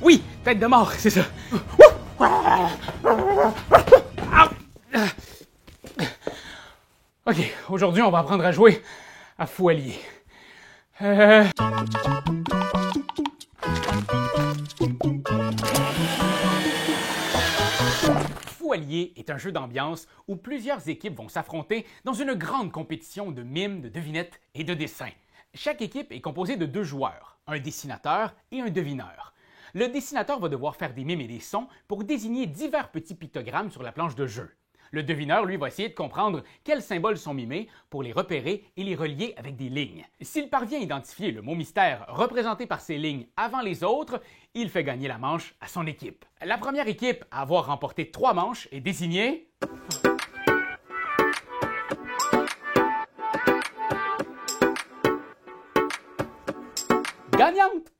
Oui, tête de mort, c'est ça. OK, aujourd'hui, on va apprendre à jouer à fou allié. Fou allié est un jeu d'ambiance où plusieurs équipes vont s'affronter dans une grande compétition de mimes, de devinettes et de dessins. Chaque équipe est composée de 2 joueurs, un dessinateur et un devineur. Le dessinateur va devoir faire des mimes et des sons pour désigner divers petits pictogrammes sur la planche de jeu. Le devineur, lui, va essayer de comprendre quels symboles sont mimés pour les repérer et les relier avec des lignes. S'il parvient à identifier le mot mystère représenté par ces lignes avant les autres, il fait gagner la manche à son équipe. La première équipe à avoir remporté 3 manches est désignée... gagnante!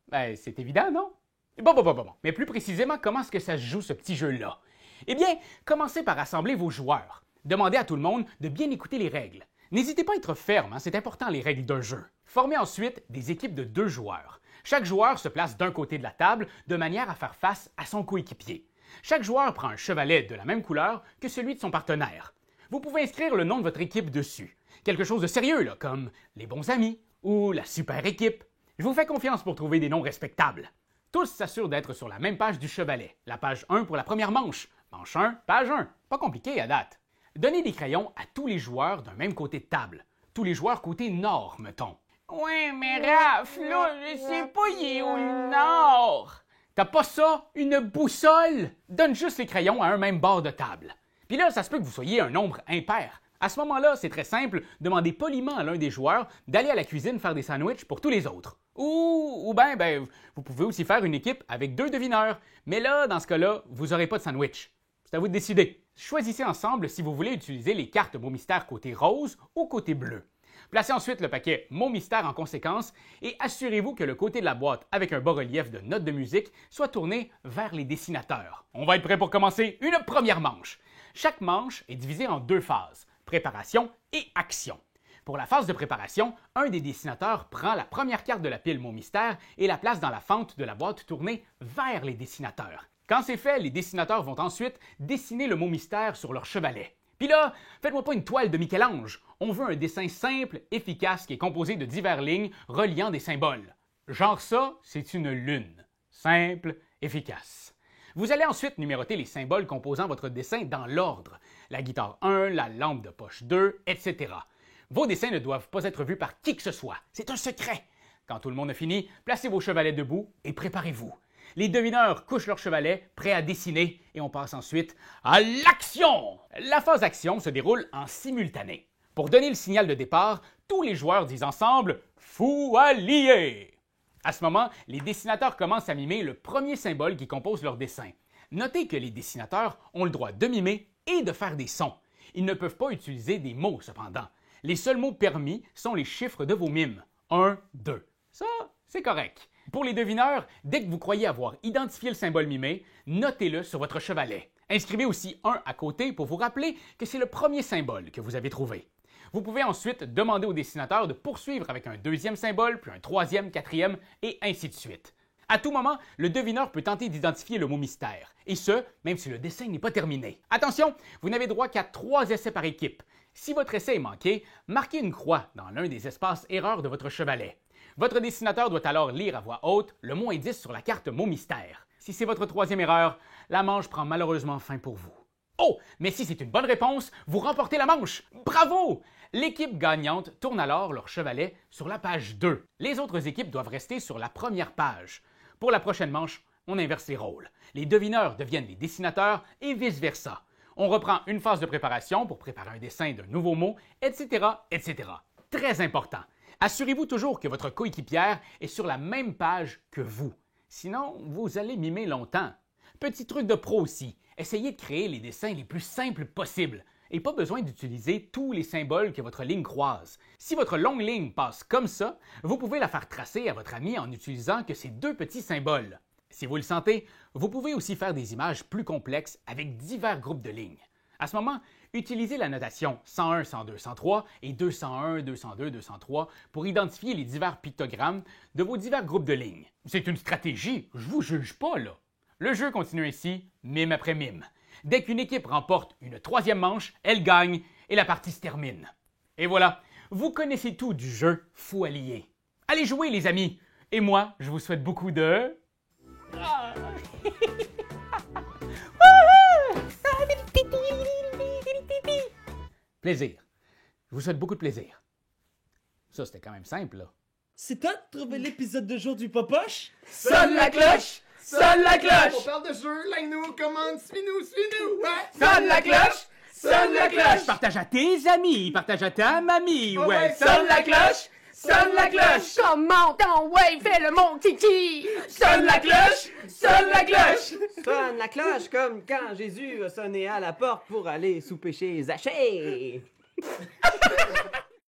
Ben, c'est évident, non? Bon. Mais plus précisément, comment est-ce que ça se joue, ce petit jeu-là? Eh bien, commencez par rassembler vos joueurs. Demandez à tout le monde de bien écouter les règles. N'hésitez pas à être ferme, c'est important les règles d'un jeu. Formez ensuite des équipes de 2 joueurs. Chaque joueur se place d'un côté de la table de manière à faire face à son coéquipier. Chaque joueur prend un chevalet de la même couleur que celui de son partenaire. Vous pouvez inscrire le nom de votre équipe dessus. Quelque chose de sérieux, là, comme les bons amis ou la super équipe. Je vous fais confiance pour trouver des noms respectables. Tous s'assurent d'être sur la même page du chevalet. La page 1 pour la première manche. Manche 1, page 1. Pas compliqué à date. Donnez des crayons à tous les joueurs d'un même côté de table. Tous les joueurs côté nord, mettons. Ouais, mais Raph, là, je sais pas, il est au nord. T'as pas ça? Une boussole? Donne juste les crayons à un même bord de table. Puis là, ça se peut que vous soyez un nombre impair. À ce moment-là, c'est très simple, demandez poliment à l'un des joueurs d'aller à la cuisine faire des sandwichs pour tous les autres. Ou bien, vous pouvez aussi faire une équipe avec 2 devineurs. Mais là, dans ce cas-là, vous n'aurez pas de sandwich. C'est à vous de décider. Choisissez ensemble si vous voulez utiliser les cartes mots mystère côté rose ou côté bleu. Placez ensuite le paquet mots mystère en conséquence et assurez-vous que le côté de la boîte avec un bas-relief de notes de musique soit tourné vers les dessinateurs. On va être prêt pour commencer une première manche. Chaque manche est divisée en 2 phases, préparation et action. Pour la phase de préparation, un des dessinateurs prend la première carte de la pile mots mystère et la place dans la fente de la boîte tournée vers les dessinateurs. Quand c'est fait, les dessinateurs vont ensuite dessiner le mot mystère sur leur chevalet. Puis là, faites-moi pas une toile de Michel-Ange. On veut un dessin simple, efficace, qui est composé de diverses lignes reliant des symboles. Genre ça, c'est une lune. Simple, efficace. Vous allez ensuite numéroter les symboles composant votre dessin dans l'ordre. La guitare 1, la lampe de poche 2, etc. Vos dessins ne doivent pas être vus par qui que ce soit. C'est un secret. Quand tout le monde a fini, placez vos chevalets debout et préparez-vous. Les devineurs couchent leurs chevalets, prêts à dessiner, et on passe ensuite à l'action! La phase action se déroule en simultané. Pour donner le signal de départ, tous les joueurs disent ensemble « Fou allié ». À ce moment, les dessinateurs commencent à mimer le premier symbole qui compose leur dessin. Notez que les dessinateurs ont le droit de mimer et de faire des sons. Ils ne peuvent pas utiliser des mots, cependant. Les seuls mots permis sont les chiffres de vos mimes. 1, 2. Ça, c'est correct. Pour les devineurs, dès que vous croyez avoir identifié le symbole mimé, notez-le sur votre chevalet. Inscrivez aussi 1 à côté pour vous rappeler que c'est le premier symbole que vous avez trouvé. Vous pouvez ensuite demander au dessinateur de poursuivre avec un 2e symbole, puis un 3e, 4e, et ainsi de suite. À tout moment, le devineur peut tenter d'identifier le mot mystère, et ce, même si le dessin n'est pas terminé. Attention, vous n'avez droit qu'à 3 essais par équipe. Si votre essai est manqué, marquez une croix dans l'un des espaces erreurs de votre chevalet. Votre dessinateur doit alors lire à voix haute le mot indice sur la carte mot mystère. Si c'est votre 3e erreur, la manche prend malheureusement fin pour vous. Oh, mais si c'est une bonne réponse, vous remportez la manche! Bravo! L'équipe gagnante tourne alors leur chevalet sur la page 2. Les autres équipes doivent rester sur la première page. Pour la prochaine manche, on inverse les rôles. Les devineurs deviennent les dessinateurs et vice-versa. On reprend une phase de préparation pour préparer un dessin d'un nouveau mot, etc., etc. Très important. Assurez-vous toujours que votre coéquipière est sur la même page que vous. Sinon, vous allez mimer longtemps. Petit truc de pro aussi, essayez de créer les dessins les plus simples possibles. Et pas besoin d'utiliser tous les symboles que votre ligne croise. Si votre longue ligne passe comme ça, vous pouvez la faire tracer à votre ami en utilisant que ces 2 petits symboles. Si vous le sentez, vous pouvez aussi faire des images plus complexes avec divers groupes de lignes. À ce moment, Utilisez la notation 101, 102, 103 et 201, 202, 203 pour identifier les divers pictogrammes de vos divers groupes de lignes. C'est une stratégie, je vous juge pas là. Le jeu continue ainsi, mime après mime. Dès qu'une équipe remporte une troisième manche, elle gagne et la partie se termine. Et voilà, vous connaissez tout du jeu Fou Allié. Allez jouer les amis! Et moi, je vous souhaite beaucoup de... plaisir. Je vous souhaite beaucoup de plaisir. Ça, c'était quand même simple, là. C'est toi de trouver l'épisode de jour du Popoche? Sonne la cloche! Sonne la cloche! On parle de jeu, like-nous, commande, suis-nous, suis-nous! Ouais. Sonne la cloche! Sonne la cloche! Partage à tes amis, partage à ta mamie, Oh ouais! ouais, Sonne la cloche! Sonne la cloche! Comment ton ouais, fais le mon titi! Sonne la cloche! Sonne la cloche! Sonne la cloche comme quand Jésus a sonné à la porte pour aller souper chez Zachée.